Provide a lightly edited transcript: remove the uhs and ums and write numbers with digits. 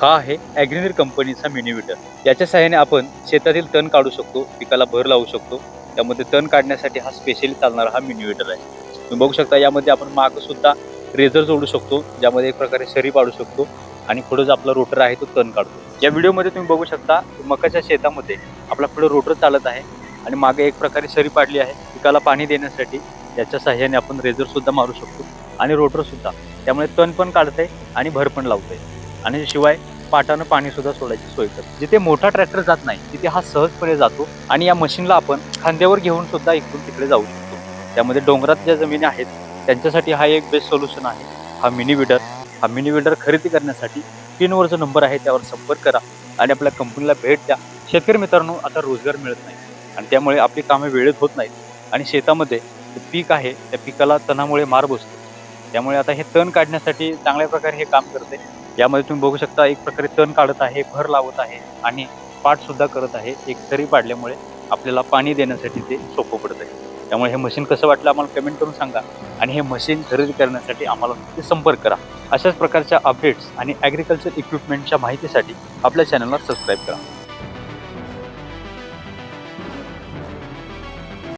हा आहे ॲग्रीनीर कंपनीचा मिनीमीटर. याच्या सहाय्याने आपण शेतातील तण काढू शकतो, पिकाला भर लावू शकतो. त्यामध्ये तण काढण्यासाठी हा स्पेशली चालणारा हा मिनीमीटर आहे. तुम्ही बघू शकता यामध्ये आपण मागं सुद्धा रेझर जोडू शकतो, ज्यामध्ये एक प्रकारे सरी पाडू शकतो आणि पुढे जो आपला रोटर आहे तो तण काढतो. या व्हिडिओमध्ये तुम्ही बघू शकता मकाच्या शेतामध्ये आपला पुढे रोटर चालत आहे आणि मागे एक प्रकारे सरी पाडली आहे. पिकाला पाणी देण्यासाठी याच्या सहाय्याने आपण रेझर सुद्धा मारू शकतो आणि रोटर सुद्धा. त्यामुळे तण पण काढतंय आणि भर पण लावतंय आणि शिवाय पाटानं पाणी सुद्धा सोडायची सोय करतो. जिथे मोठा ट्रॅक्टर जात नाही तिथे हा सहजपणे जातो आणि या मशीनला आपण खांद्यावर घेऊन सुद्धा इकडून तिकडे जाऊ शकतो. त्यामध्ये डोंगरात ज्या जमिनी आहेत त्यांच्यासाठी हा एक बेस्ट सोल्युशन आहे हा मिनी विडर. हा मिनी विडर खरेदी करण्यासाठी स्क्रीनवर जो नंबर आहे त्यावर संपर्क करा आणि आपल्या कंपनीला भेट द्या. शेतकरी मित्रांनो, आता रोजगार मिळत नाही आणि त्यामुळे आपली कामे वेळेत होत नाहीत आणि शेतामध्ये जे पीक आहे त्या पिकाला तणामुळे मार बसतो. त्यामुळे आता हे तण काढण्यासाठी चांगल्या प्रकारे हे काम करते. यामध्ये तुम्ही बघू शकता एक प्रकारे तण काढत आहे, भर लावत आहे आणि पाठ सुद्धा करत आहे. एक सरी पाडल्यामुळे आपल्याला पाणी देण्यासाठी ते सोपं पडत आहे. त्यामुळे हे मशीन कसं वाटलं आम्हाला कमेंट करून सांगा आणि हे मशीन खरेदी करण्यासाठी आम्हाला नक्की संपर्क करा. अशाच प्रकारच्या अपडेट्स आणि ॲग्रिकल्चर इक्विपमेंटच्या माहितीसाठी आपल्या चॅनलला सबस्क्राईब करा.